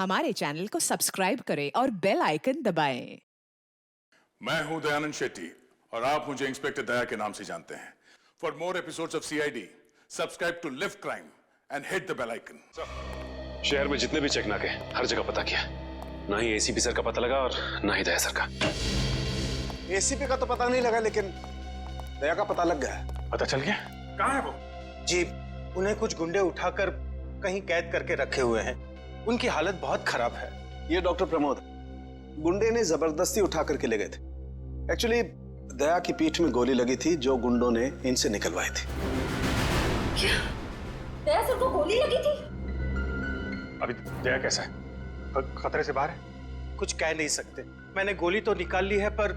हमारे चैनल को सब्सक्राइब करें और बेल आइकन दबाएं। मैं हूं दयानंद शेट्टी और आप मुझे इंस्पेक्टर दया के नाम से जानते हैं। For more episodes of CID subscribe to lift crime and hit the bell icon. शहर में जितने भी चेक नाके हर जगह पता किया, ना ही एसीपी सर का पता लगा और ना ही दया सर का। एसीपी का तो पता नहीं लगा, लेकिन दया का पता लग गया। पता चल गया? कहां है वो? जी, उन्हें कुछ गुंडे उठाकर कहीं कैद करके रखे हुए हैं। उनकी हालत बहुत खराब है। ये डॉक्टर प्रमोद, गुंडे ने जबरदस्ती उठा करके ले गए थे। एक्चुअली दया की पीठ में गोली लगी थी जो गुंडों ने इनसे निकलवाई थी। क्या? दया सर को गोली लगी थी? अभी दया कैसा है? खतरे से बाहर है? कुछ कह नहीं सकते। मैंने गोली तो निकाल ली है, पर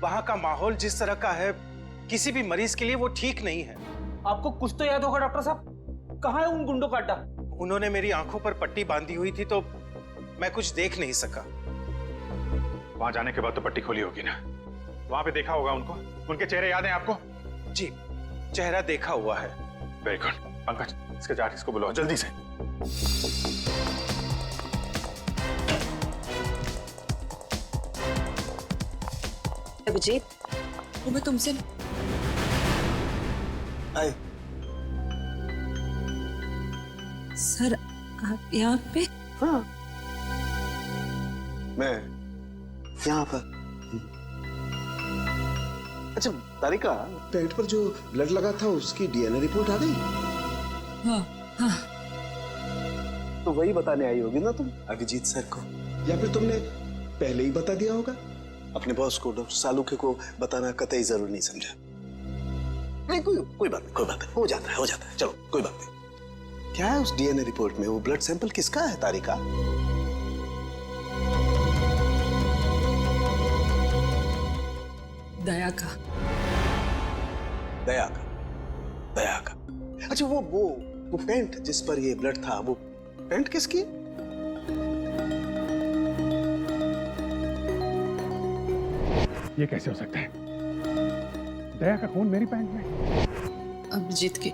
वहां का माहौल जिस तरह का है, किसी भी मरीज के लिए वो ठीक नहीं है। आपको कुछ तो याद होगा डॉक्टर साहब, कहाँ है उन गुंडों का अड्डा? उन्होंने मेरी आंखों पर पट्टी बांधी हुई थी तो मैं कुछ देख नहीं सका। वहां जाने के बाद तो पट्टी खोली होगी ना? वहां पे देखा होगा उनको? उनके चेहरे याद हैं आपको? जी, चेहरा देखा हुआ है। Very good. पंकज, इसके आर्टिस्ट को बुलाओ जल्दी से। अभिजीत, वो मैं तुमसे आए। सर, आप यहाँ पे? हाँ, मैं यहाँ पर। अच्छा तारिका, पेट पर जो ब्लड लगा था उसकी डीएनए रिपोर्ट आ गई? हाँ हाँ। तो वही बताने आई होगी ना तुम अभिजीत सर को, या फिर तुमने पहले ही बता दिया होगा? अपने बॉस को, डॉक्टर सालुके को बताना कतई जरूरी नहीं समझा? नहीं, कोई बात नहीं, हो जाता है। चलो कोई बात नहीं। क्या है उस डीएनए रिपोर्ट में? वो ब्लड सैंपल किसका है तारिका? दया का। दया का। अच्छा, वो पेंट जिस पर ये ब्लड था, वो पेंट किसकी? ये कैसे हो सकता है? दया का खून मेरी पैंट में? अभिजीत की।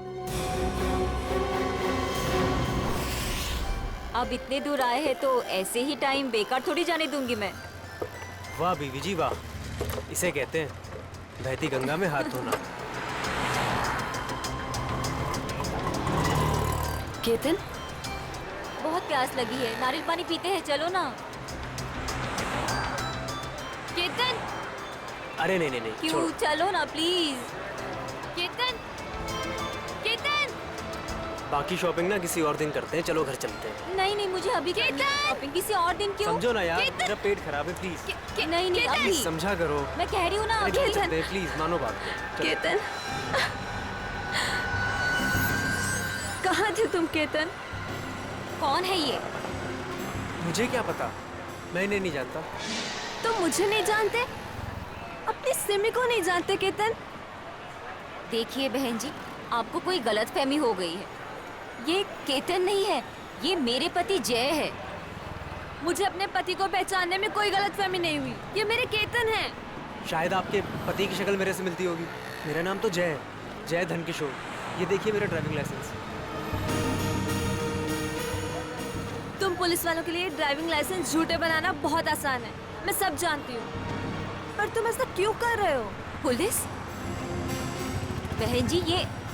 अब इतने दूर आए हैं तो ऐसे ही टाइम बेकार थोड़ी जाने दूंगी मैं। वाह बीवी जी वाह, इसे कहते हैं बहती गंगा में हाथ धोना। केतन, बहुत प्यास लगी है, नारियल पानी पीते हैं, चलो ना। केतन, अरे नहीं, क्यों? छोड़ो। चलो ना प्लीज। केतन, बाकी शॉपिंग ना किसी और दिन करते हैं, चलो घर चलते हैं। नहीं, मुझे अभी शॉपिंग किसी और दिन। क्यों? समझो ना यार, मेरा पेट खराब है, प्लीज। नहीं अभी समझा करो। मैं कह रही हूँ ना अरे अभी। घर चलते हैं, प्लीज मानो बात को। चलो। केतन, कहाँ थे तुम केतन? कौन है ये? मुझे क्या पता, मैं इन्हें नहीं जानता। तुम मुझे नहीं जानते? अपनी सिमी को नहीं जानते केतन? देखिए बहन जी, आपको कोई गलतफहमी हो गई है। ये केतन नहीं है, ये मेरे पति जय है। मुझे अपने पति को पहचानने में कोई गलतफहमी नहीं हुई। ये मेरे केतन हैं। शायद आपके पति की शक्ल मेरे से मिलती होगी। मेरा नाम तो जय है, जय धनकिशोर। ये देखिए मेरा ड्राइविंग लाइसेंस। तुम पुलिस वालों के लिए ड्राइविंग लाइसेंस झूठे बनाना बहुत आसान है, मैं सब जानती हूँ। पर तुम ऐसा क्यों कर रहे हो? पुलिस? बहन जी,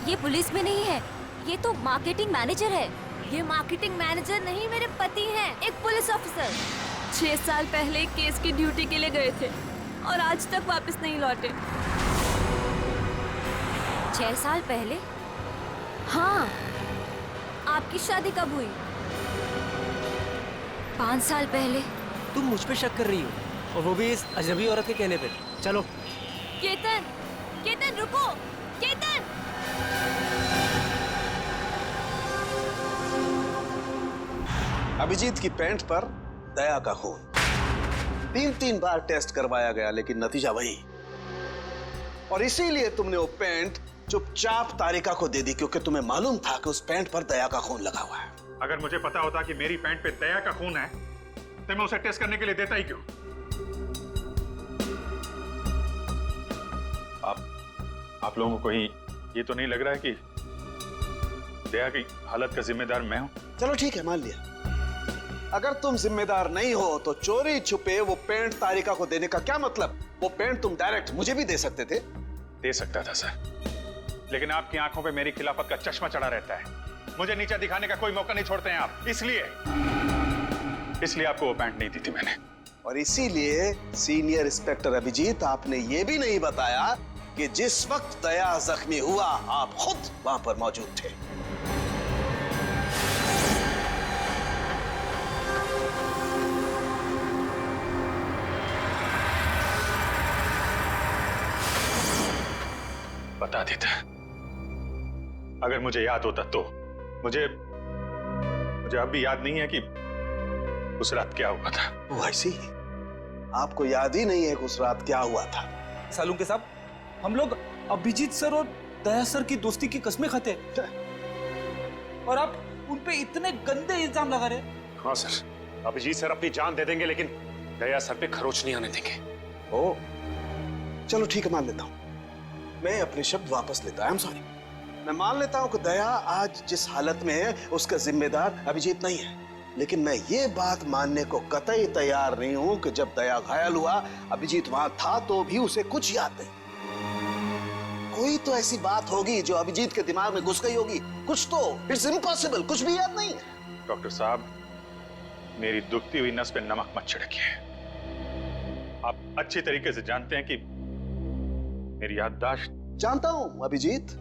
ये पुलिस में नहीं है, ये तो मार्केटिंग मैनेजर है। ये मार्केटिंग मैनेजर नहीं, मेरे पति हैं, एक पुलिस ऑफिसर। 6 साल पहले केस की ड्यूटी के लिए गए थे और आज तक वापस नहीं लौटे। 6 साल पहले? हाँ। आपकी शादी कब हुई? 5 साल पहले। तुम मुझ पे शक कर रही हो, और वो भी इस अजनबी औरत के कहने पे। चलो। केतन रुको, केतन! अभिजीत की पैंट पर दया का खून। 3 बार टेस्ट करवाया गया, लेकिन नतीजा वही। और इसीलिए तुमने वो पैंट चुपचाप तारिका को दे दी, क्योंकि तुम्हें मालूम था कि उस पैंट पर दया का खून लगा हुआ है। अगर मुझे पता होता कि मेरी पैंट पे दया का खून है तो मैं उसे टेस्ट करने के लिए देता ही क्यों? आप लोगों को ये तो नहीं लग रहा है कि दया की हालत का जिम्मेदार मैं हूं? चलो ठीक है, मान लिया। अगर तुम जिम्मेदार नहीं हो तो चोरी छुपे वो पेंट तारिका को देने का क्या मतलब? वो पेंट तुम डायरेक्ट मुझे भी दे सकते थे। दे सकता था सर, लेकिन आपकी आंखों पे मेरी खिलाफत का चश्मा चढ़ा रहता है। मुझे नीचा दिखाने का कोई मौका नहीं छोड़ते हैं आप, इसलिए आपको वो पैंट नहीं दी थी मैंने। और इसीलिए सीनियर इंस्पेक्टर अभिजीत, आपने ये भी नहीं बताया कि जिस वक्त दया जख्मी हुआ आप खुद वहां पर मौजूद थे। बता देता, अगर मुझे याद होता तो। मुझे अब भी याद नहीं है कि उस रात क्या हुआ था। वो ऐसी आपको याद ही नहीं है कि उस रात क्या हुआ था? सालुंके साहब, हम लोग अभिजीत सर और दया सर की दोस्ती की कस्में खाते हैं और आप उन पे इतने गंदे इल्जाम लगा रहे हैं। हाँ सर, अभिजीत सर अपनी जान दे देंगे लेकिन दया सर पे खरोच नहीं आने देंगे। ओ, चलो ठीक है, मान लेता हूं। मैं अपने शब्द वापस लेता हूं। I am sorry. मैं मान लेता हूं कि दया आज जिस हालत में है उसका जिम्मेदार अभिजीत नहीं है, लेकिन मैं ये बात मानने को कतई तैयार नहीं हूं कि जब दया घायल हुआ अभिजीत वहां था तो भी उसे कुछ याद नहीं। कोई तो ऐसी बात होगी जो अभिजीत के दिमाग में घुस गई होगी, कुछ तो। इट्स इम्पॉसिबल, कुछ भी याद नहीं। डॉक्टर साहब, मेरी दुखती हुई नस पे नमक मत छिड़किए। आप अच्छी तरीके से जानते हैं कि मेरी याददाश्त। जानता हूं अभिजीत,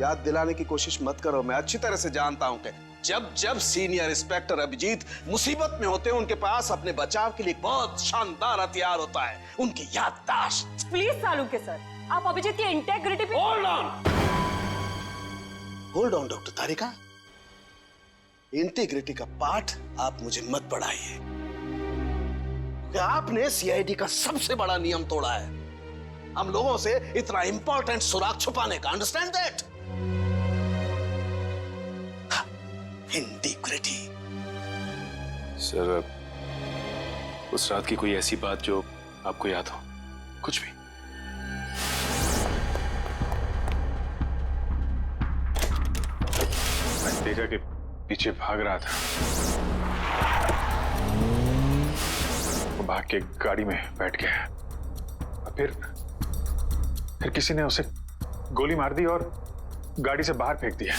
याद दिलाने की कोशिश मत करो। मैं अच्छी तरह से जानता हूं कि जब सीनियर इंस्पेक्टर अभिजीत मुसीबत में होते हैं उनके पास अपने बचाव के लिए बहुत शानदार हथियार होता है, उनकी याददाश्त। प्लीज सालुंके सर, आप अभिजीत की इंटेग्रिटी पे hold on doctor Tarika. Integrity का पाठ आप मुझे मत पढ़ाइए। आपने सीआईडी का सबसे बड़ा नियम तोड़ा है, हम लोगों से इतना इंपॉर्टेंट सुराग छुपाने का। Understand that? इंटीग्रिटी। सर, उस रात की कोई ऐसी बात जो आपको याद हो? कुछ भी? मैं तेजा के पीछे भाग रहा था, वो भाग के गाड़ी में बैठ गया और फिर किसी ने उसे गोली मार दी और गाड़ी से बाहर फेंक दिया।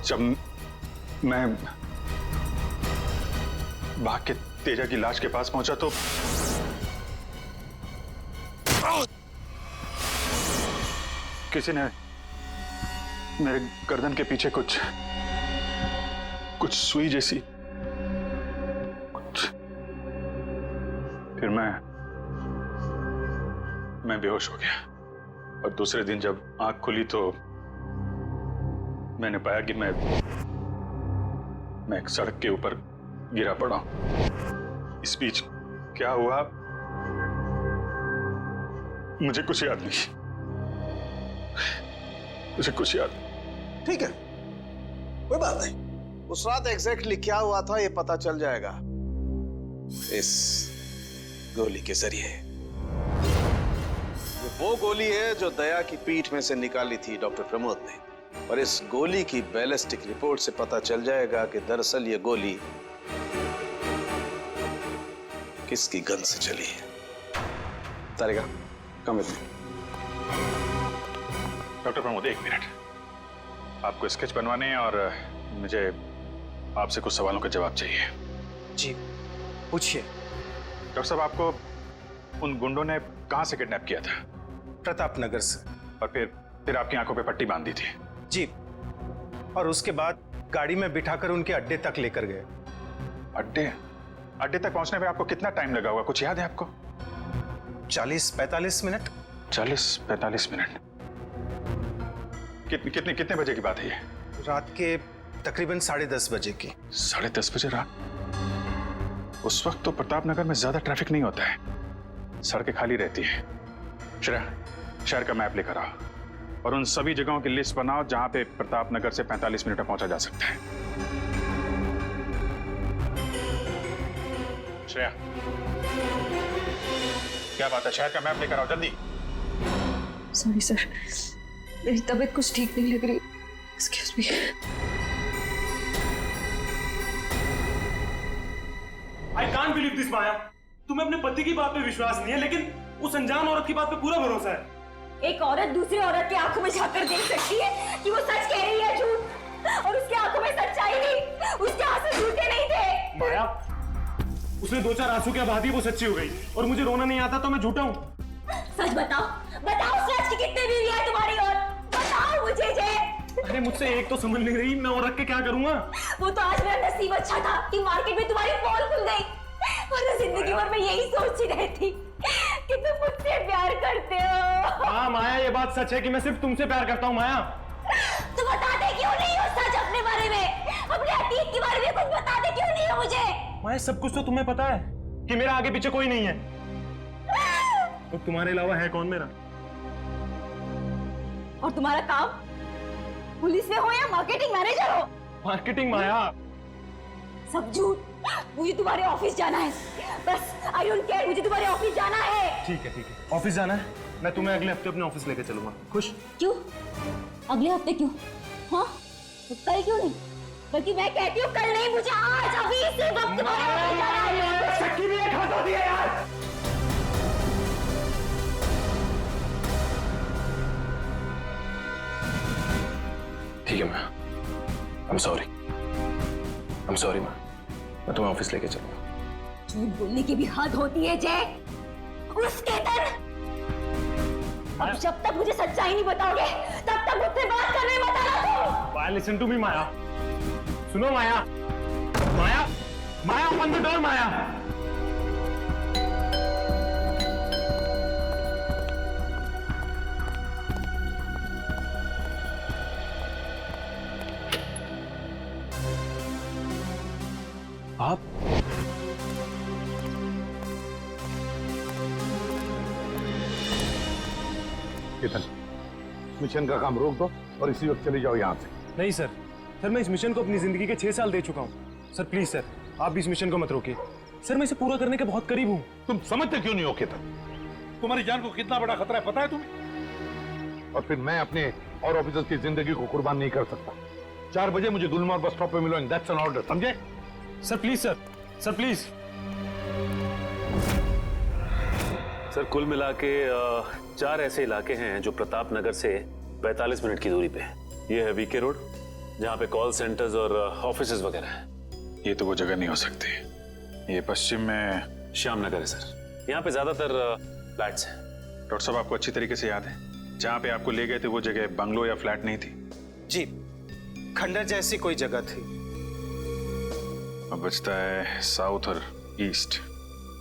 जब मैं भाग के तेजा की लाश के पास पहुंचा तो किसी ने मेरे गर्दन के पीछे कुछ सुई जैसी फिर मैं बेहोश हो गया और दूसरे दिन जब आंख खुली तो मैंने पाया कि मैं एक सड़क के ऊपर गिरा पड़ा। इस बीच क्या हुआ मुझे कुछ याद नहीं, मुझे कुछ याद। ठीक है, कोई बात नहीं। उस रात एग्जैक्टली क्या हुआ था ये पता चल जाएगा इस गोली के जरिए। ये वो गोली है जो दया की पीठ में से निकाली थी डॉक्टर प्रमोद ने, और इस गोली की बैलिस्टिक रिपोर्ट से पता चल जाएगा कि दरअसल ये गोली किसकी गन से चली है। Tarika, come with me. Doctor Pramod, एक मिनट। आपको स्केच बनवाने हैं और मुझे आपसे कुछ सवालों का जवाब चाहिए। जी, पूछिए। डॉक्टर साहब, आपको उन गुंडों ने कहां से किडनैप किया था? प्रताप नगर से। और फिर आपकी आंखों पे पट्टी बांध दी थी? जी, और उसके बाद गाड़ी में बिठाकर उनके अड्डे तक लेकर गए। अड्डे तक पहुंचने में आपको कितना टाइम लगा होगा, कुछ याद है आपको? 40-45 मिनट। 40-45 मिनट। कितने बजे की बात है ये? रात के तकरीबन 10:30 बजे की। 10:30 बजे रात? उस वक्त तो प्रताप नगर में ज्यादा ट्रैफिक नहीं होता है, सड़कें खाली रहती है। शहर का मैप लेकर आओ और उन सभी जगहों की लिस्ट बनाओ जहां पे प्रताप नगर से 45 मिनट में पहुंचा जा सकता है। श्रेया, क्या बात है? शहर का मैप लेकर आओ जल्दी। सॉरी सर, मेरी तबीयत कुछ ठीक नहीं लग रही। Excuse me. I can't believe this, माया। तुम्हें अपने पति की बात पे विश्वास नहीं है, लेकिन उस अनजान औरत की बात पे पूरा भरोसा है। एक औरत दूसरी औरत की आंखों में झांककर देख सकती है कि वो सच कह रही है झूठ, और उसकी आंखों में सच्चाई नहीं, उसके आंसू झूठे नहीं थे। माया, उसने 2-4 आंसू क्या बहा दी, वो सच्ची हो गई, और मुझे रोना नहीं आता तो मैं झूठा हूँ। सच बताओ, बताओ सच की कितने बीवी है तुम्हारी, और बताओ मुझे जे। अरे मुझसे एक तो समझ नहीं रही, मैं और रख के क्या करूँगा? वो तो आज मेरा नसीब अच्छा था कि मार्केट में तुम्हारी पोल खुल गई, और जिंदगी भर मैं यही सोचती रहती कि तुम मुझसे प्यार करते हो। हाँ माया, ये बात सच है कि मैं सिर्फ तुमसे प्यार करता हूँ। माया, तुम बताते क्यों नहीं हो सच अपने बारे में, अपने अतीत के बारे में कुछ बताते क्यों नहीं हो मुझे? माया, सब कुछ तो तुम्हें पता है कि मेरा आगे पीछे कोई नहीं है, तो तुम्हारे अलावा है कौन मेरा? और तुम्हारा काम पुलिस में हो या मार्केटिंग मैनेजर हो? मार्केटिंग माया, सब झूठ। मुझे तुम्हारे ऑफिस जाना है, बस आई डोंट केयर, मुझे तुम्हारे ऑफिस जाना है। ठीक है ठीक है, ऑफिस जाना है, मैं तुम्हें अगले हफ्ते अपने ऑफिस लेके चलूंगा। खुश? क्यों अगले हफ्ते क्यों? हाँ तो कल क्यों नहीं? बल्कि मैं कहती हूँ कल नहीं, मुझे आज अभी इसी वक्त तुम्हारे ऑफिस जाना है। शक्की भी एक हाथ होती है यार। ठीक है मैं I'm sorry मैं तुम्हें ऑफिस लेके चलूंगा। झूठ बोलने की भी हद होती है जय। उस केतन, अब जब तक मुझे सच्चाई नहीं बताओगे तब तक मुझसे बात करने मत आना तुम। लिसन टू मी माया, सुनो माया, माया, माया ओपन द डोर माया। आप केतन, मिशन का काम रोक दो और इसी वक्त चले जाओ यहाँ से। नहीं सर, मैं इस मिशन को अपनी जिंदगी के 6 साल दे चुका हूँ। सर प्लीज सर, आप भी इस मिशन को मत रोकिए। सर मैं इसे पूरा करने के बहुत करीब हूँ। तुम समझते क्यों नहीं हो केतन? तुम्हारी जान को कितना बड़ा खतरा है पता है तुम्हें? और फिर मैं अपने और ऑफिसर्स की जिंदगी को कुर्बान नहीं कर सकता। 4 बजे मुझे गुलमोहर बस स्टॉप पे मिलो, एंड दैट्स एन ऑर्डर, समझे? Sir please sir please. Sir कुल मिला के 4 ऐसे इलाके हैं जो प्रताप नगर से 45 मिनट की दूरी पे है। ये है वीके रोड, जहाँ पे कॉल सेंटर्स और ऑफिसेज वगैरह हैं। ये तो वो जगह नहीं हो सकती। ये पश्चिम में श्याम नगर है सर, यहाँ पे ज्यादातर फ्लैट्स हैं। डॉक्टर साहब, आपको अच्छी तरीके से याद है जहाँ पे आपको ले गए थे वो जगह बंगलो या फ्लैट नहीं थी? जी, खंडर जैसी कोई जगह थी। अब बचता है साउथ और ईस्ट।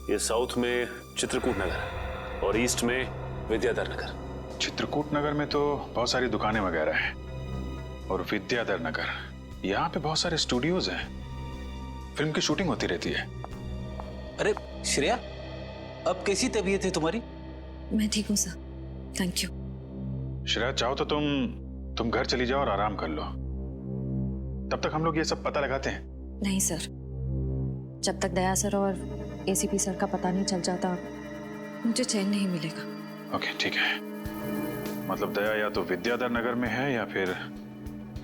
ये साउथ में चित्रकूट नगर है और ईस्ट में विद्याधर नगर। चित्रकूट नगर में तो बहुत सारी दुकानें वगैरह हैं, और विद्याधर नगर यहाँ पे बहुत सारे स्टूडियोज हैं, फिल्म की शूटिंग होती रहती है। अरे श्रेया, अब कैसी तबीयत है तुम्हारी? मैं ठीक हूँ सर, थैंक यू। श्रेया, चाहो तो तुम घर चली जाओ और आराम कर लो, तब तक हम लोग ये सब पता लगाते हैं। नहीं सर, जब तक दया सर और एसीपी सर का पता नहीं चल जाता मुझे चैन नहीं मिलेगा। ओके ठीक है, मतलब दया या तो विद्याधर नगर में है या फिर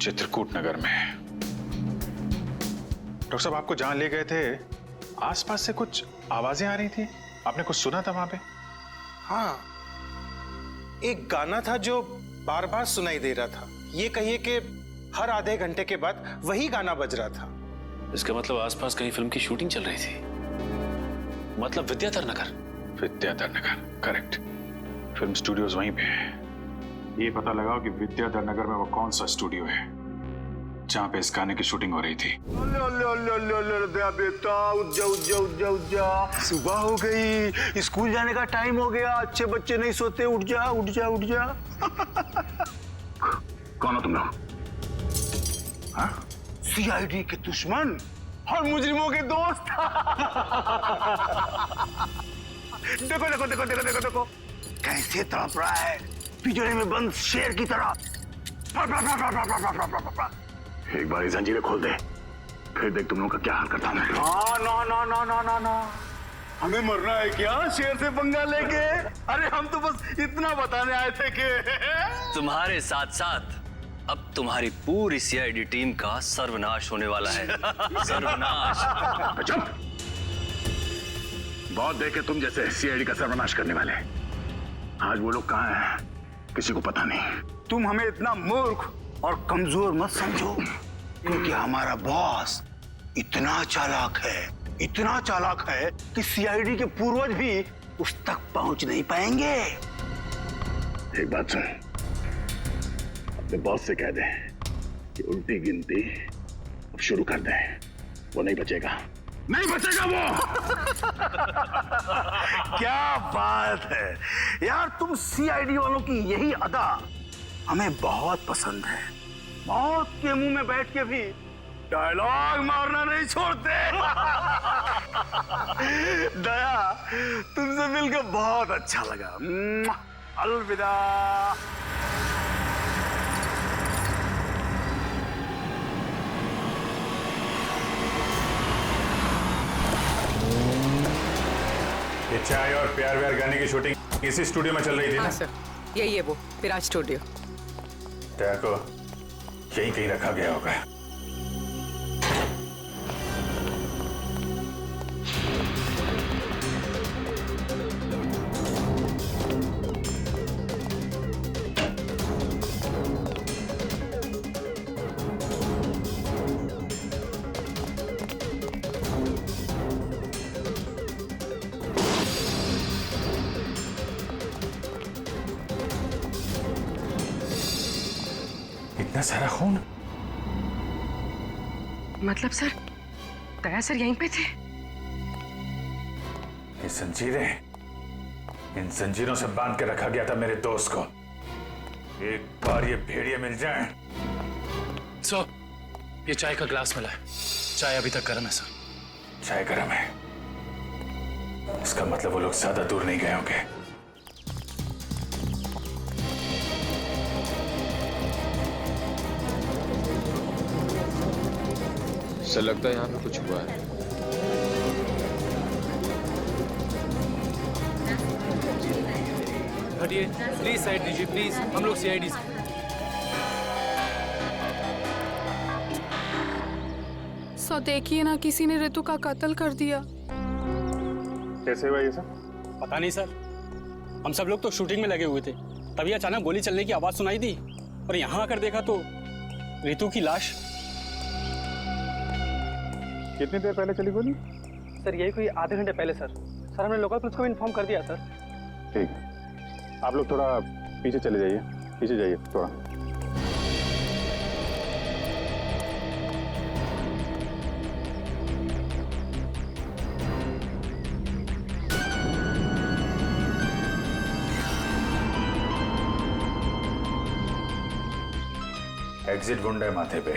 चित्रकूट नगर में है। डॉक्टर साहब, आपको जहां ले गए थे आसपास से कुछ आवाजें आ रही थी, आपने कुछ सुना था वहां पे? हाँ, एक गाना था जो बार बार सुनाई दे रहा था। ये कहिए कि हर आधे घंटे के बाद वही गाना बज रहा था। इसका मतलब आसपास कहीं फिल्म की शूटिंग चल रही थी, मतलब Vidyadhar Nagar. Vidyadhar Nagar, correct. Film studios वहीं पे है। ये पता लगाओ कि विद्याधर नगर में वो कौन सा स्टूडियो है जहां पे इस गाने की शूटिंग हो रही थी। बेटा उठ जा, सुबह हो गई, स्कूल जाने का टाइम हो गया, अच्छे बच्चे नहीं सोते, उठ जा। कौन हो तुम लोग? सीआईडी के दुश्मन और मुजरिमों के दोस्त। देखो कैसे तड़प रहा है, पिंजरे में बंद शेर की तरह। एक बार जंजीरें खोल दे, फिर देख तुम लोग का क्या हाल करता हूं मैं। ना, हमें मरना है क्या शेर से पंगा लेके? अरे हम तो बस इतना बताने आए थे कि तुम्हारे साथ साथ अब तुम्हारी पूरी सीआईडी टीम का सर्वनाश होने वाला है। सर्वनाश। चुप! बहुत देखे तुम जैसे सीआईडी का सर्वनाश करने वाले। आज वो लोग कहाँ हैं किसी को पता नहीं। तुम हमें इतना मूर्ख और कमजोर मत समझो, क्योंकि हमारा बॉस इतना चालाक है कि सीआईडी के पूर्वज भी उस तक पहुंच नहीं पाएंगे। एक बात सुन, अपने बॉस से कह दे कि उल्टी गिनती अब शुरू कर दे। वो नहीं बचेगा वो। क्या बात है यार, तुम सीआईडी वालों की यही अदा हमें बहुत पसंद है। मौत के मुंह में बैठ के भी डायलॉग मारना नहीं छोड़ते। दया, तुमसे मिलकर बहुत अच्छा लगा। अलविदा। ये चाय और प्यार व्यार गाने की शूटिंग इसी स्टूडियो में चल रही थी ना? हाँ सर, यही है वो विराज स्टूडियो। दया को यहीं कहीं रखा गया होगा। इतना सारा खून? मतलब सर, दया सर यहीं पे थे? ये जंजीरें, इन जंजीरों से बांध के रखा गया था मेरे दोस्त को। एक बार ये भेड़िए मिल जाएं। सर, ये चाय का ग्लास मिला है। चाय अभी तक गर्म है सर। चाय गर्म है, इसका मतलब वो लोग ज्यादा दूर नहीं गए होंगे। सर लगता है यहाँ पे कुछ हुआ है। हटिए प्लीज, साइड दीजिए प्लीज, हम लोग सीआईडी से। सो देखिए ना, किसी ने ऋतु का कत्ल कर दिया। कैसे हुआ ये सब? पता नहीं सर, हम सब लोग तो शूटिंग में लगे हुए थे, तभी अचानक गोली चलने की आवाज सुनाई दी और यहाँ आकर देखा तो ऋतु की लाश। कितनी देर पहले चली गोली? सर यही कोई आधे घंटे पहले सर। सर हमने लोकल पुलिस को इन्फॉर्म कर दिया सर। ठीक है, आप लोग थोड़ा पीछे चले जाइए, पीछे जाइए थोड़ा। एग्जिट गुंडे माथे पे।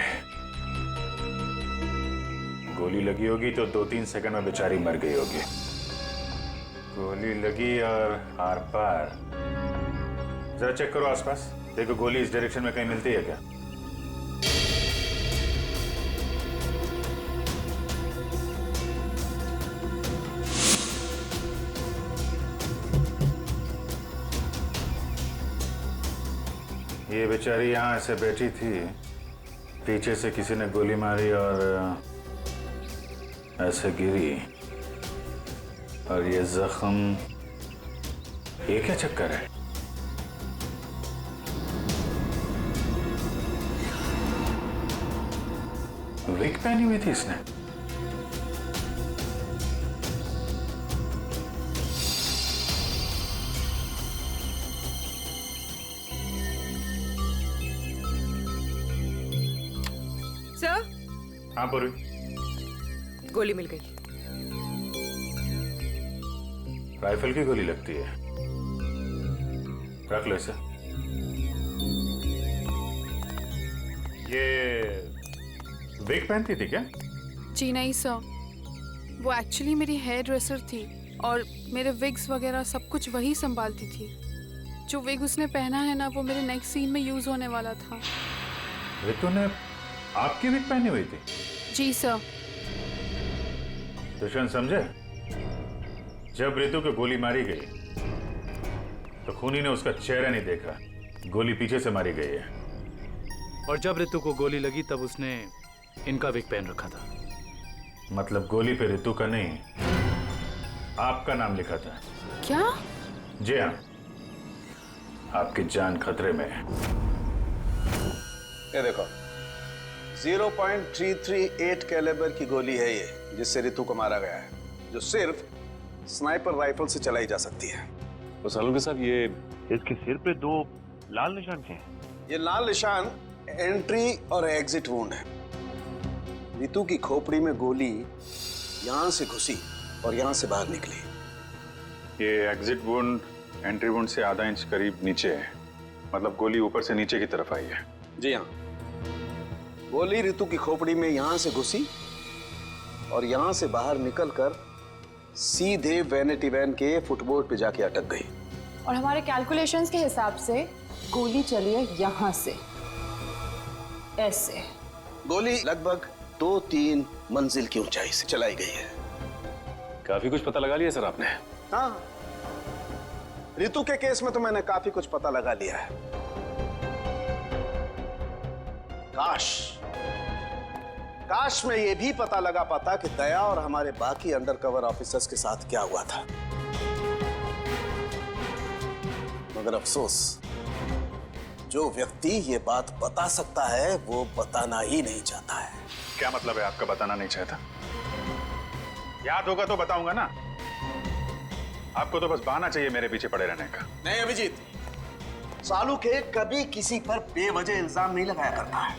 गोली लगी होगी तो 2-3 सेकंड में बेचारी मर गई होगी। गोली लगी और आर पार। जरा चेक करो आसपास, देखो गोली इस डायरेक्शन में कहीं मिलती है क्या? ये बेचारी यहाँ ऐसे बैठी थी, पीछे से किसी ने गोली मारी और ऐसे गिरी, और ये जख्म। ये क्या चक्कर है? विग पहनी हुई थी इसने। सर, हाँ पूरी, गोली मिल गई। राइफल की गोली लगती है, रख लो इसे। ये विग पहनती थी क्या? जी नहीं सर, वो एक्चुअली मेरी हेयर ड्रेसर थी और मेरे विग्स वगैरह सब कुछ वही संभालती थी। जो विग उसने पहना है ना, वो मेरे नेक्स्ट सीन में यूज होने वाला था। ऋतु ने आपकी विग पहनी हुई थी? जी सर। दुष्यंत समझे, जब ऋतु को गोली मारी गई तो खूनी ने उसका चेहरा नहीं देखा, गोली पीछे से मारी गई है। और जब ऋतु को गोली लगी तब उसने इनका विग पहन रखा था। मतलब गोली पे ऋतु का नहीं, आपका नाम लिखा था। क्या? जी हाँ, आपकी जान खतरे में है। ये देखो, 0.338 कैलिबर की गोली है ये, जिससे ऋतु को मारा गया है, जो सिर्फ स्नाइपर राइफल से चलाई जा सकती है। तो सालुंके साहब, ये इसके सिर पे 2 लाल निशान के हैं। ये लाल निशान एंट्री और एग्जिट वुंड है। ऋतु की खोपड़ी में गोली यहां से घुसी और यहां से बाहर निकली। ये एग्जिट वुंड एंट्री वुंड से आधा इंच करीब नीचे है, मतलब गोली ऊपर से नीचे की तरफ आई है। जी हाँ, गोली ऋतु की खोपड़ी में यहां से घुसी और यहां से बाहर निकलकर सीधे वैनिटी वैन के फुटबोर्ड पे जाके अटक गई। और हमारे कैलकुलेशंस के हिसाब से गोली चली है यहाँ से, ऐसे। गोली लगभग 2-3 मंजिल की ऊंचाई से चलाई गई है। काफी कुछ पता लगा लिया सर आपने। हाँ, ऋतु के केस में तो मैंने काफी कुछ पता लगा लिया है। काश मैं ये भी पता लगा पाता कि दया और हमारे बाकी अंडरकवर ऑफिसर्स के साथ क्या हुआ था, मगर अफसोस, जो व्यक्ति ये बात बता सकता है वो बताना ही नहीं चाहता है। क्या मतलब है आपका बताना नहीं चाहता? याद होगा तो बताऊंगा ना। आपको तो बस बहाना चाहिए मेरे पीछे पड़े रहने का। नहीं अभिजीत, सालुंके कभी किसी पर बेवजह इल्जाम नहीं लगाया करता है।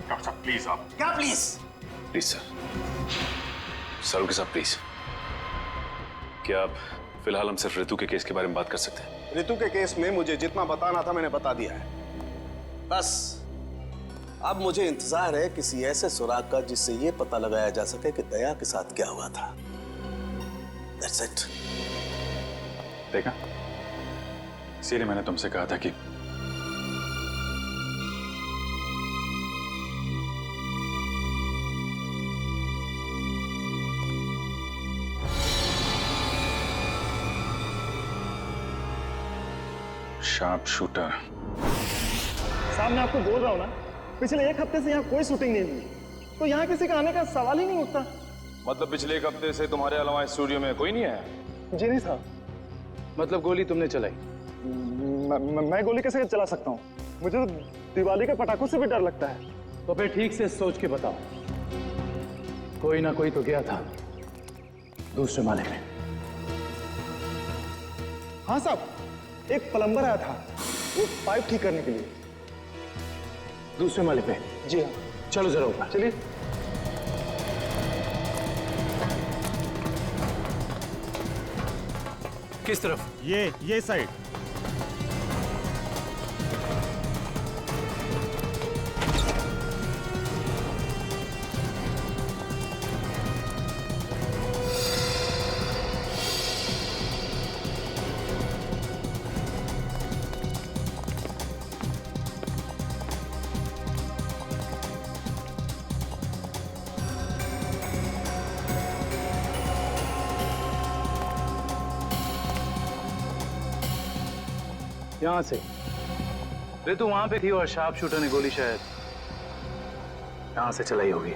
डॉक्टर साहब प्लीज। आप क्या प्लीज? प्लीज सर, सालुंके साहब प्लीज, क्या आप फिलहाल हम सिर्फ ऋतु के केस के बारे में बात कर सकते हैं? ऋतु के केस में मुझे जितना बताना था मैंने बता दिया है। बस अब मुझे इंतजार है किसी ऐसे सुराग का जिससे ये पता लगाया जा सके कि दया के साथ क्या हुआ था। That's it. देखा, इसीलिए मैंने तुमसे कहा था कि शार्प शूटर। साहब मैं आपको बोल रहा हूँ ना, पिछले 1 हफ्ते से यहाँ कोई शूटिंग नहीं हुई, तो यहाँ किसी का आने का सवाल ही नहीं उठता। मतलब पिछले 1 हफ्ते से तुम्हारे अलावा स्टूडियो में कोई नहीं आया? जी नहीं साहब। मतलब गोली तुमने चलाई? मैं गोली कैसे चला सकता हूँ? मुझे तो दिवाली के पटाखों से भी डर लगता है। तो फिर ठीक से सोच के बताओ, कोई ना कोई तो गया था दूसरे माले में। हाँ साहब, एक प्लम्बर आया था वो पाइप ठीक करने के लिए। दूसरे माले पे? जी हाँ। चलो जरा ऊपर चलिए। किस तरफ? ये साइड। यहां से ऋतु वहां पे थी और शार्प शूटर ने गोली शायद यहां से चलाई होगी।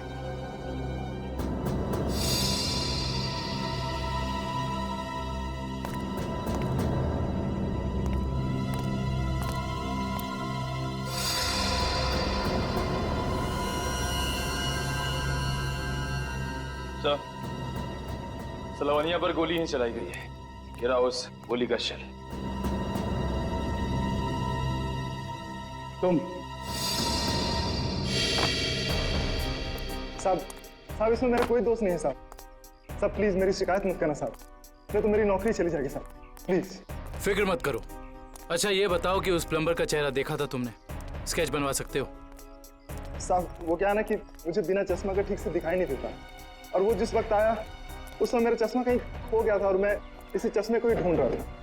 सलवानिया पर गोली ही चलाई गई है। गिरा उस गोली का शेल। तुम? साहब इसमें मेरा कोई दोस्त नहीं है साहब। प्लीज मेरी शिकायत मत करना साहब, नहीं तो मेरी नौकरी चली जाएगी साहब, प्लीज। फिक्र मत करो। अच्छा ये बताओ कि उस प्लम्बर का चेहरा देखा था तुमने? स्केच बनवा सकते हो? साहब वो क्या है ना कि मुझे बिना चश्मा का ठीक से दिखाई नहीं देता, और वो जिस वक्त आया उस समय मेरा चश्मा कहीं खो गया था और मैं इसी चश्मे को ही ढूंढ रहा था।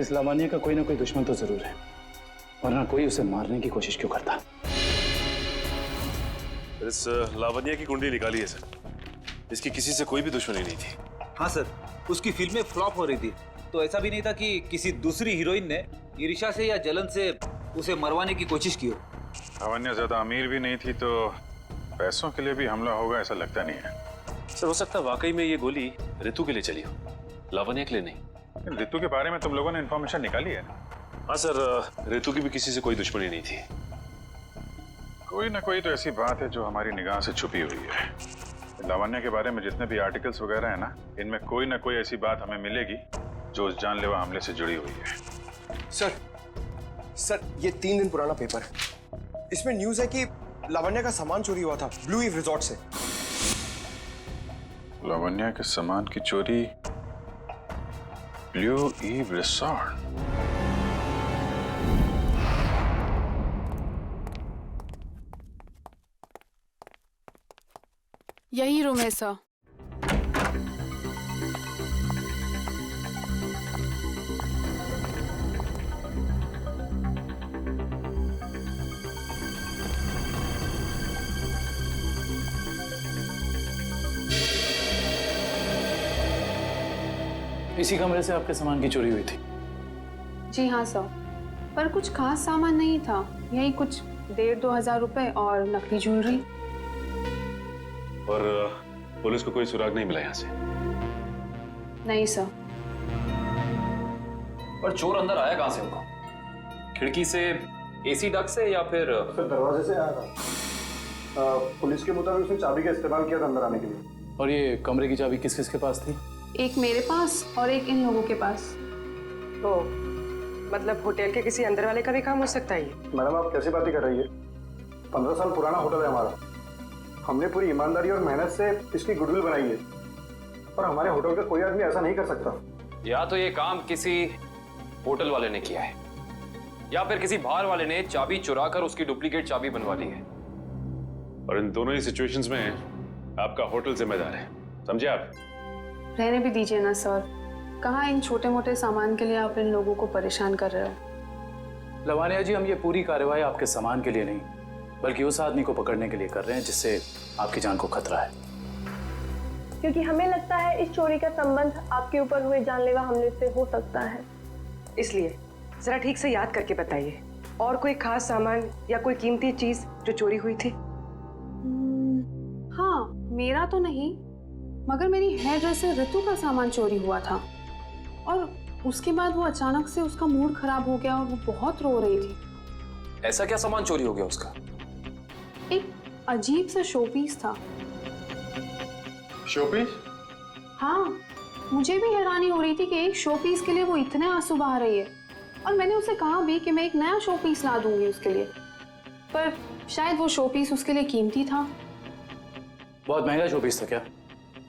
इस लावण्य का कोई ना कोई दुश्मन तो जरूर है, वरना कोई उसे मारने की कोशिश क्यों करता? इस लावण्य की कुंडली निकाली है सर, इसकी किसी से कोई भी दुश्मनी नहीं थी। हाँ सर, उसकी फिल्में फ्लॉप हो रही थी, तो ऐसा भी नहीं था कि किसी दूसरी हीरोइन ने ईर्ष्या से या जलन से उसे मरवाने की कोशिश की हो। लावण्या ज्यादा अमीर भी नहीं थी तो पैसों के लिए भी हमला होगा ऐसा लगता नहीं है। सर हो सकता है वाकई में ये गोली ऋतु के लिए चली हो, लावण्या के लिए नहीं। ऋतु के बारे में तुम लोगों ने इन्फॉर्मेशन निकाली है ना? हाँ सर, ऋतु की भी किसी से कोई दुश्मनी नहीं थी। कोई ना कोई तो ऐसी बात है जो हमारी निगाह से छुपी हुई है। लावण्या के बारे में जितने भी आर्टिकल्स वगैरह है ना, इनमें कोई ना कोई ऐसी बात हमें मिलेगी जो उस जानलेवा हमले से जुड़ी हुई है। सर ये 3 दिन पुराना पेपर है। इसमें न्यूज़ है कि लावण्या का सामान चोरी हुआ था ब्लू ईव रिजॉर्ट से। लावण्या के सामान की चोरी ब्लू ईव रिसॉर्ट। यही रूम है सर। इसी कमरे से आपके सामान की चोरी हुई थी? जी हाँ सर, पर कुछ खास सामान नहीं था। यही कुछ 1,500-2 हजार रुपए और नकली ज्वेलरी। और पुलिस को कोई सुराग नहीं मिला यहाँ से? नहीं सर। पर चोर अंदर आया कहाँ से होगा? खिड़की से, एसी डक्ट से, या फिर दरवाजे से आया था। पुलिस के मुताबिक उसने चाबी का इस्तेमाल किया था अंदर आने के लिए। और ये कमरे की चाबी किस किस के पास थी? एक मेरे पास और एक इन लोगों के पास। तो मतलब होटल के किसी अंदर वाले का भी काम हो सकता है ये? मैडम आप कैसी बातें कर रही है? 15 साल पुराना होटल है हमारा। हमने पूरी ईमानदारी और मेहनत से इसकी गुडविल बनाई है, और हमारे होटल का कोई आदमी ऐसा नहीं कर सकता। या तो ये काम किसी होटल वाले ने किया है, या फिर किसी बाहर वाले ने चाबी चुरा कर उसकी डुप्लीकेट चाबी बनवा ली है। और इन दोनों ही सिचुएशंस में आपका होटल जिम्मेदार है, समझे आप? रहने भी दीजिए ना सर। कहाँ इन छोटे मोटे सामान के लिए आप इन लोगों को परेशान कर रहे हो? लावण्या जी, हम ये पूरी कार्रवाई आपके सामान के लिए नहीं बल्कि उस आदमी को पकड़ने के लिए कर रहे हैं जिससे आपकी जान को खतरा है। क्योंकि हमें लगता है इस चोरी का संबंध आपके ऊपर हुए जानलेवा हमले से हो सकता है। इसलिए जरा ठीक से याद करके बताइए, और कोई खास सामान या कोई कीमती चीज जो चोरी हुई थी? हाँ, मेरा तो नहीं, मगर मेरी हेयर ड्रेसर ऋतु का सामान चोरी हुआ था। और उसके बाद वो अचानक से उसका मूड खराब हो गया और वो बहुत रो रही थी। ऐसा क्या सामान चोरी हो गया उसका? एक अजीब सा शोपीस था। शोपीस? हाँ, मुझे भी हैरानी हो रही थी कि एक शोपीस के लिए वो इतने आंसू बहा रही है। और मैंने उसे कहा भी कि मैं एक नया शोपीस ला दूंगी उसके लिए, पर शायद वो शोपीस उसके लिए कीमती था। बहुत महंगा शोपीस था क्या?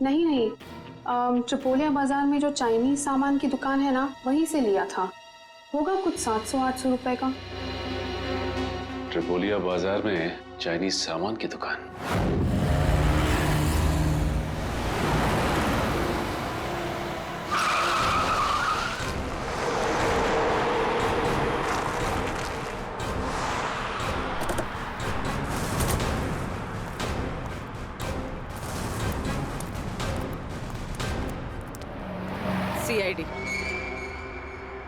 नहीं, ट्रिपोलिया बाजार में जो चाइनीज सामान की दुकान है ना, वहीं से लिया था। होगा कुछ 700-800 रुपए का। ट्रिपोलिया बाजार में चाइनीज सामान की दुकान?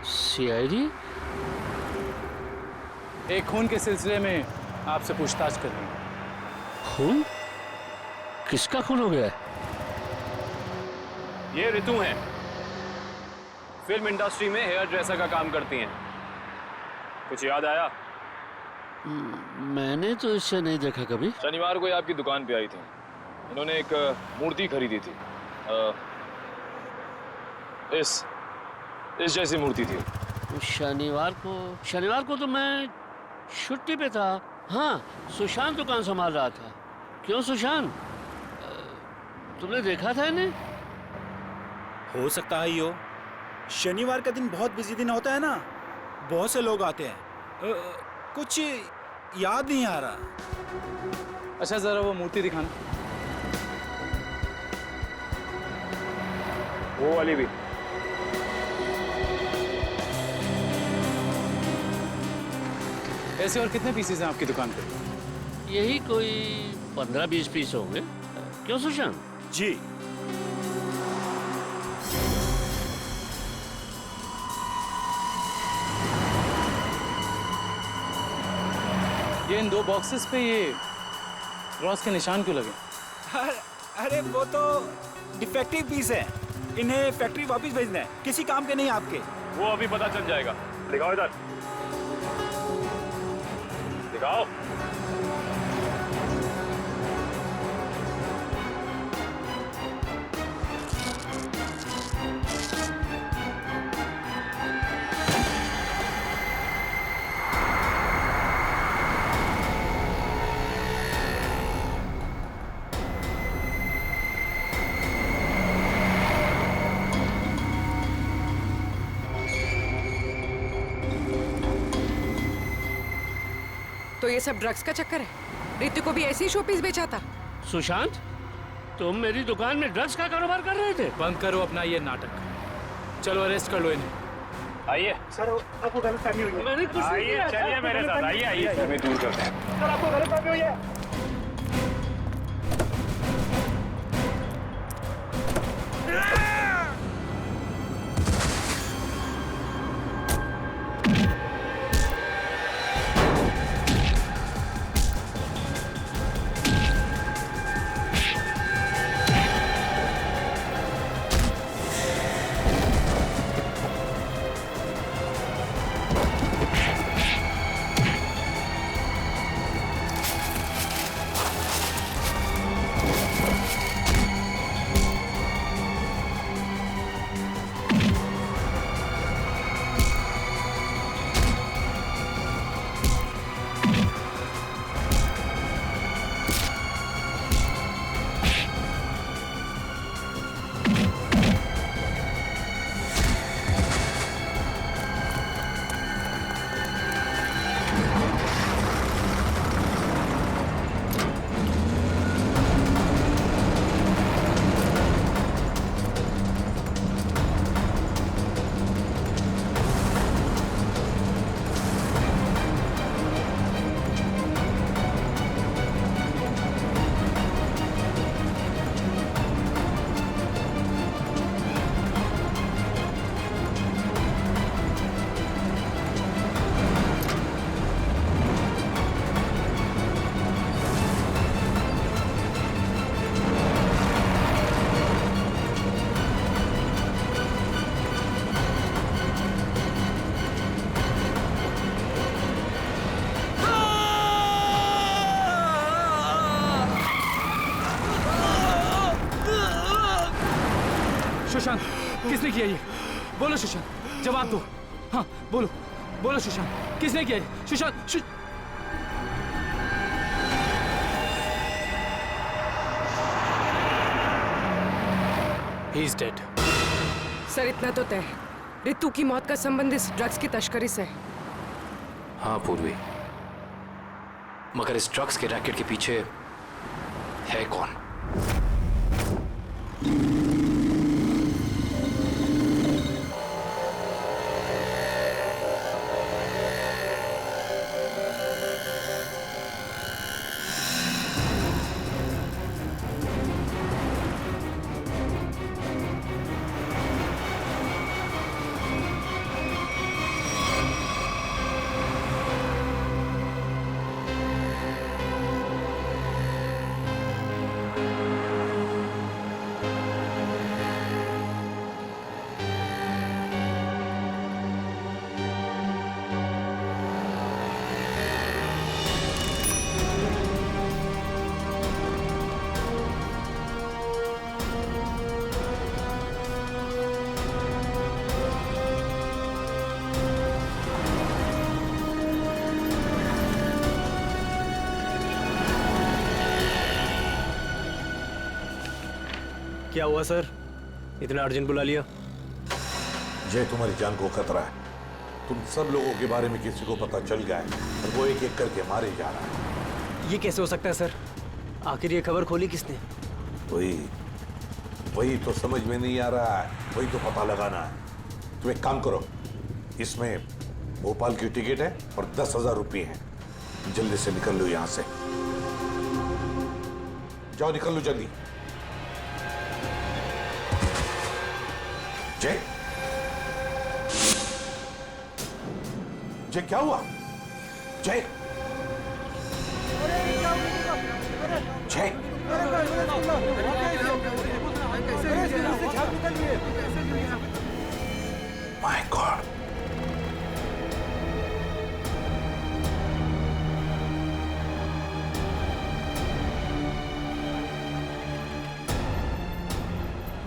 सीआईडी? एक खून के सिलसिले में आपसे पूछताछ करनी है। खून? किसका खून हो गया है? ये ऋतु हैं, फिल्म इंडस्ट्री में हेयर ड्रेसर का काम करती हैं। कुछ याद आया? मैंने तो इसे नहीं देखा कभी। शनिवार को ये आपकी दुकान पे आई थी। इन्होंने एक मूर्ति खरीदी थी। इस जैसी मूर्ति थी। शनिवार को तो मैं छुट्टी पे था। हाँ, सुशांत दुकान संभाल रहा था। क्यों सुशांत, तुमने देखा था इन्हें? हो सकता है यो। शनिवार का दिन बहुत बिजी दिन होता है ना, बहुत से लोग आते हैं। कुछ याद नहीं आ रहा। अच्छा, जरा वो मूर्ति दिखाना। वो वाली भी। ऐसे और कितने पीसेस हैं आपकी दुकान पे? यही कोई 15-20 पीस होंगे। क्यों सुशांत? जी। ये इन 2 बॉक्सेस पे ये क्रॉस के निशान क्यों लगे? अरे वो तो डिफेक्टिव पीस है, इन्हें फैक्ट्री वापस भेजना है, किसी काम के नहीं आपके। वो अभी पता चल जाएगा। दिखाओ इधर, दिखाओ। तो ये सब ड्रग्स का चक्कर है? रितु को भी ऐसे ही शोपीस बेचा था? सुशांत, तुम मेरी दुकान में ड्रग्स का कारोबार कर रहे थे? बंद करो अपना ये नाटक। चलो अरेस्ट कर लो इन्हें। आइए सर आपको गलतफहमी हुई है। मैंने कुछ नहीं आइए, किया। चलिए मेरे साथ, आइए आइए, हमें दूर करते हैं। सर आपको गलतफहमी हुई है। सुशांत, किसने किया ये? बोलो सुशांत, जवाब दो। हाँ बोलो, बोलो सुशांत, किसने किया ये? Sushant He is dead. Sir इतना तो तय है, रितु की मौत का संबंध इस ड्रग्स की तस्करी से है। हाँ पूर्वी, मगर इस ड्रग्स के रैकेट के पीछे है कौन? क्या हुआ सर, इतना अर्जेंट बुला लिया? जय, तुम्हारी जान को खतरा है। तुम सब लोगों के बारे में किसी को पता चल गया है और वो एक एक करके मारे जा रहा है। ये कैसे हो सकता है सर? आखिर ये खबर खोली किसने? वही तो समझ में नहीं आ रहा है, वही तो पता लगाना है। तुम एक काम करो, इसमें भोपाल की टिकट है और 10,000 रुपये हैं। जल्दी से निकल लो यहां से, जाओ निकल लो जल्दी। जय, जय क्या हुआ? जय, अजय, माय गॉड,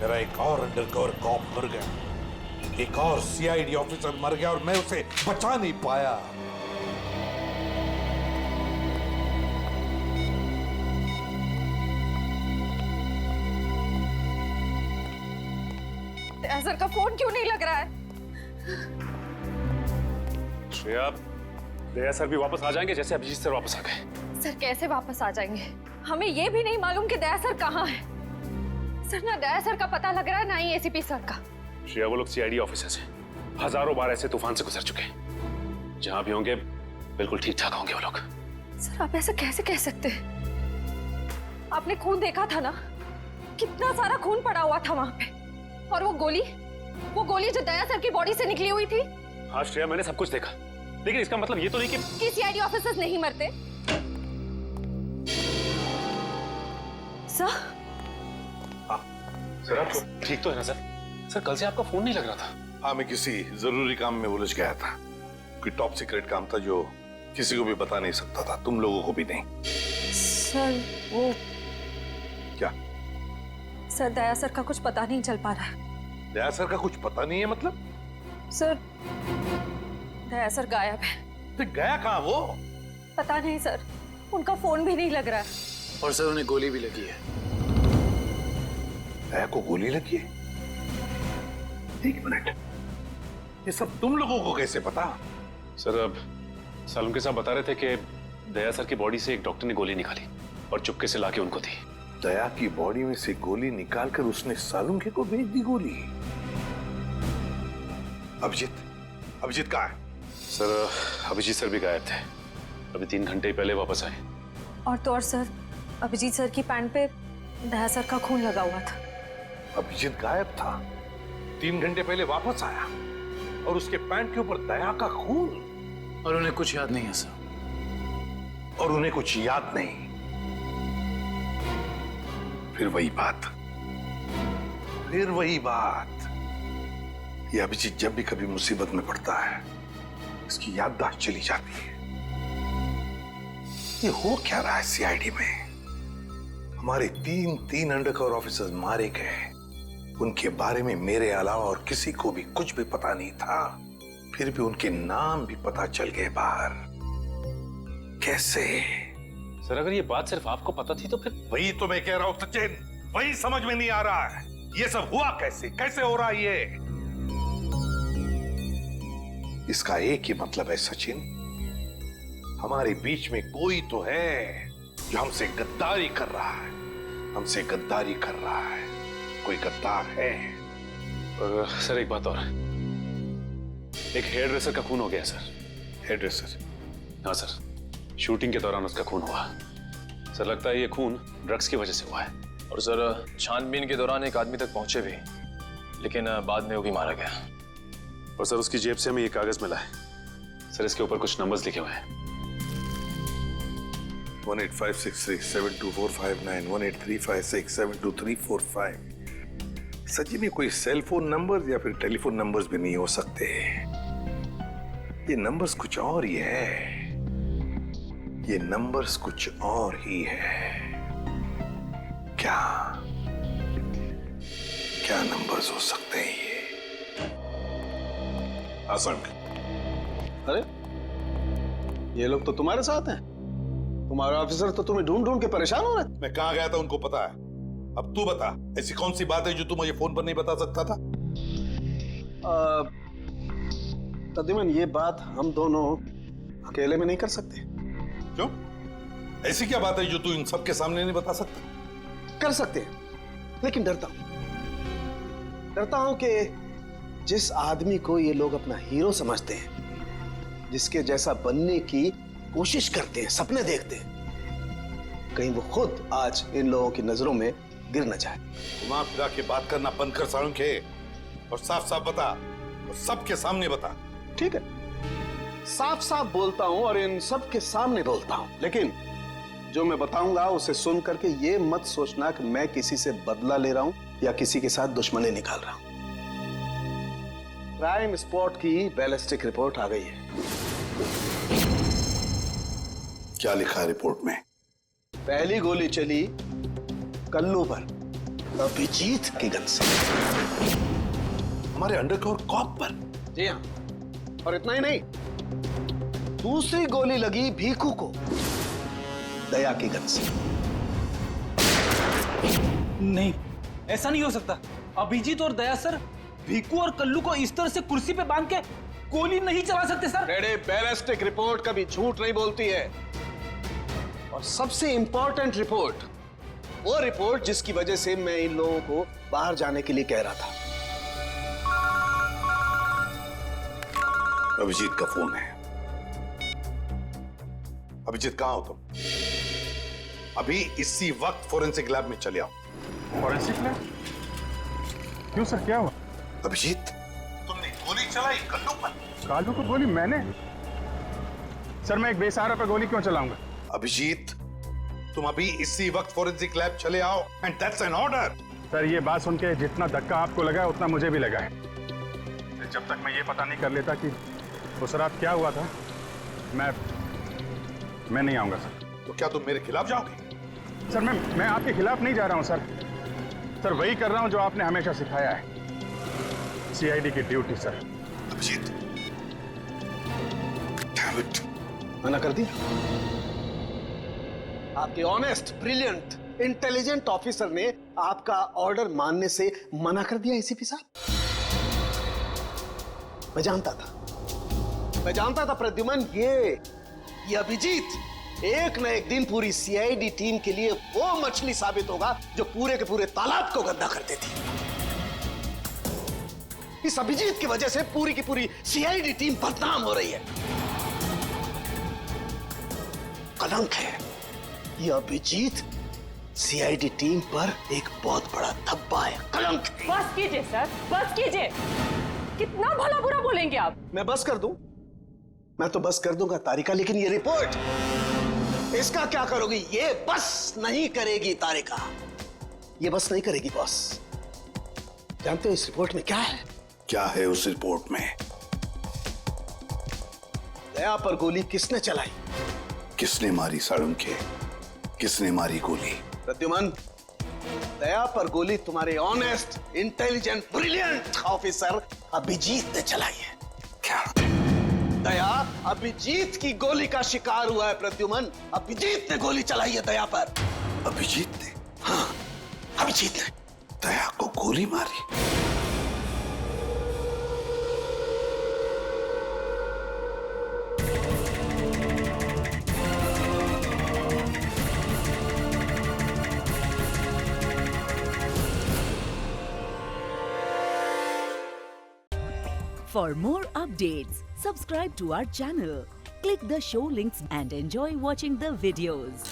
मेरा एक और अंडरकवर कॉप मर गया, एक और सीआईडी ऑफिसर मर गया और मैं उसे बचा नहीं पाया। सर का फोन क्यों नहीं लग रहा है? श्रेया, दया सर भी वापस आ जाएंगे जैसे अभिजीत सर वापस आ गए। सर कैसे वापस आ जाएंगे? हमें ये भी नहीं मालूम कि दया सर कहाँ है। सर ना दया सर का पता लग रहा है ना ही एसीपी सर का। श्रेया, वो लोग सीआईडी ऑफिसर्स हैं, हजारों बार ऐसे तूफान से गुजर चुके हैं। जहां भी होंगे बिल्कुल ठीक ठाक होंगे वो लोग। सर आप ऐसा कैसे कह सकते हैं? आपने खून देखा था ना, कितना सारा खून पड़ा हुआ था वहां पे। और वो गोली जो दया सर की बॉडी से निकली हुई थी। हाँ श्रेया, मैंने सब कुछ देखा, लेकिन इसका मतलब ये तो नहीं कि सीआईडी ऑफिसर्स नहीं मरते। सर सर आप ठीक तो है ना सर? सर कल से आपका फोन नहीं लग रहा था। हाँ, मैं किसी जरूरी काम में उलझ गया था। कोई टॉप सीक्रेट काम था जो किसी को भी बता नहीं सकता था, तुम लोगों को भी नहीं। सर वो क्या? सर दया सर का कुछ पता नहीं चल पा रहा है। दया सर का कुछ पता नहीं है मतलब? सर दया सर गायब है। तो गया कहाँ वो? पता नहीं सर, उनका फोन भी नहीं लग रहा है। और सर उन्हें गोली भी लगी है। दया को गोली लगी है? एक मिनट, ये सब तुम लोगों को कैसे पता? सर अब सालुंके साहब बता रहे थे कि दया सर की बॉडी से एक डॉक्टर ने गोली निकाली और चुपके से लाके उनको दी। दया की बॉडी में से गोली निकालकर उसने सालुंके को भेज दी गोली। अभिजीत कहाँ है? सर अभिजीत सर भी गायब थे, अभी 3 घंटे ही पहले वापस आए। और तो और सर, अभिजीत सर की पैंट पे दया सर का खून लगा हुआ था। अभिजीत गायब था, 3 घंटे पहले वापस आया और उसके पैंट के ऊपर दया का खून। और उन्हें कुछ याद नहीं है सर। और उन्हें कुछ याद नहीं। फिर वही बात। ये अभिजीत जब भी कभी मुसीबत में पड़ता है, इसकी याददाश्त चली जाती है। ये हो क्या रहा है सीआईडी में? हमारे 3 अंडरकवर ऑफिसर्स मारे गए, उनके बारे में मेरे अलावा और किसी को भी कुछ भी पता नहीं था, फिर भी उनके नाम भी पता चल गए बाहर। कैसे? सर अगर ये बात सिर्फ आपको पता थी तो फिर? वही तो मैं कह रहा हूं सचिन, वही समझ में नहीं आ रहा है। ये सब हुआ कैसे हो रहा है ये? इसका एक ही मतलब है सचिन, हमारे बीच में कोई तो है जो हमसे गद्दारी कर रहा है। कोई गद्दार है। और सर एक बात और, एक हेयर ड्रेसर का खून हो गया सर। Hair dresser? हाँ सर, शूटिंग के दौरान उसका खून हुआ। सर लगता है ये खून ड्रग्स की वजह से हुआ है। और सर छानबीन के दौरान एक आदमी तक पहुंचे भी, लेकिन बाद में वो भी मारा गया। और सर उसकी जेब से हमें ये कागज मिला है सर, इसके ऊपर कुछ नंबर्स लिखे हुए हैं। 185637245 18356722345। सच में कोई सेल फोन नंबर या फिर टेलीफोन नंबर्स भी नहीं हो सकते। ये नंबर्स कुछ और ही है। क्या नंबर्स हो सकते हैं ये? आसान। अरे ये लोग तो तुम्हारे साथ हैं। तुम्हारे ऑफिसर तो तुम्हें ढूंढ के परेशान हो रहे। मैं कहाँ गया था उनको पता है। अब तू बता, ऐसी कौन सी बात है जो तू मुझे फोन पर नहीं बता सकता था? तदीमन ये बात हम दोनों अकेले में नहीं कर सकते। क्यों? ऐसी क्या बात है जो तू इन सबके सामने नहीं बता सकता? कर सकते हैं, लेकिन डरता हूं कि जिस आदमी को ये लोग अपना हीरो समझते हैं, जिसके जैसा बनने की कोशिश करते हैं, सपने देखते हैं, कहीं वो खुद आज इन लोगों की नजरों में गिर न जाए। घुमा फिरा के बात करना बंद कर सालुंके, और साफ साफ बता, और सबके सामने बता। ठीक है, साफ साफ बोलता हूं और इन सब के सामने बोलता हूं, लेकिन जो मैं बताऊंगा उसे सुन करके ये मत सोचना कि मैं किसी से बदला ले रहा हूं या किसी के साथ दुश्मनी निकाल रहा हूं। क्राइम स्पॉट की बैलिस्टिक रिपोर्ट आ गई है। क्या लिखा है रिपोर्ट में? पहली गोली चली कल्लू पर, अभिजीत की गन से। हमारे अंडरकवर कॉप पर? जी हाँ, और इतना ही नहीं, दूसरी गोली लगी भीखू को, दया की गन से। नहीं, ऐसा नहीं हो सकता। अभिजीत और दया सर भीकू और कल्लू को इस तरह से कुर्सी पे बांध के गोली नहीं चला सकते सर। रेडे, बैलिस्टिक रिपोर्ट कभी झूठ नहीं बोलती है। और सबसे इंपॉर्टेंट रिपोर्ट, वो रिपोर्ट जिसकी वजह से मैं इन लोगों को बाहर जाने के लिए कह रहा था। अभिजीत का फोन है। अभिजीत कहां हो तुम? अभी इसी वक्त फोरेंसिक लैब में चले आओ। Forensic lab? क्यों सर, क्या हुआ? अभिजीत, तुमने गोली चलाई कल्लू पर। कालू को गोली मैंने? सर मैं एक बेसहारा पर गोली क्यों चलाऊंगा? अभिजीत, तुम अभी इसी वक्त फोरेंसिक लैब चले आओ, and that's an order. Sir ये बात सुन के जितना धक्का आपको लगा उतना मुझे भी लगा है। जब तक मैं ये पता नहीं कर लेता कि उस रात क्या हुआ था, मैं नहीं आऊंगा सर। तो क्या तुम मेरे खिलाफ जाओगे? सर मैं आपके खिलाफ नहीं जा रहा हूं सर। सर वही कर रहा हूं जो आपने हमेशा सिखाया है, सीआईडी की ड्यूटी सर। अभिजीत, मना कर दिया? आपके ऑनेस्ट, ब्रिलियंट, इंटेलिजेंट ऑफिसर ने आपका ऑर्डर मानने से मना कर दिया एसीपी साहब। मैं जानता था प्रद्युमन, ये अभिजीत एक न एक दिन पूरी सीआईडी टीम के लिए वो मछली साबित होगा जो पूरे के पूरे तालाब को गंदा कर देती। इस अभिजीत की वजह से पूरी की पूरी सीआईडी टीम बदनाम हो रही है। कलंक है ये अभिजीत, सीआईडी टीम पर एक बहुत बड़ा धब्बा है, कलंक। बस कीजिए सर, बस कीजिए। कितना भला बुरा बोलेंगे आप? मैं बस कर दूं? मैं तो बस कर दूंगा तारिका, लेकिन ये रिपोर्ट, इसका क्या करोगी? ये बस नहीं करेगी तारिका, ये बस नहीं करेगी बॉस। जानते हो इस रिपोर्ट में क्या है? क्या है उस रिपोर्ट में? दया पर गोली किसने चलाई? किसने मारी साळुंखे? किसने मारी गोली? प्रद्युमन, दया पर गोली तुम्हारे honest, intelligent, brilliant officer Abhijeet ने चलाई है। क्या? दया अभिजीत की गोली का शिकार हुआ है प्रद्युमन। अभिजीत ने गोली चलाई है दया पर। अभिजीत ने? हाँ, अभिजीत ने दया को गोली मारी। For more updates, subscribe to our channel, click the show links and enjoy watching the videos.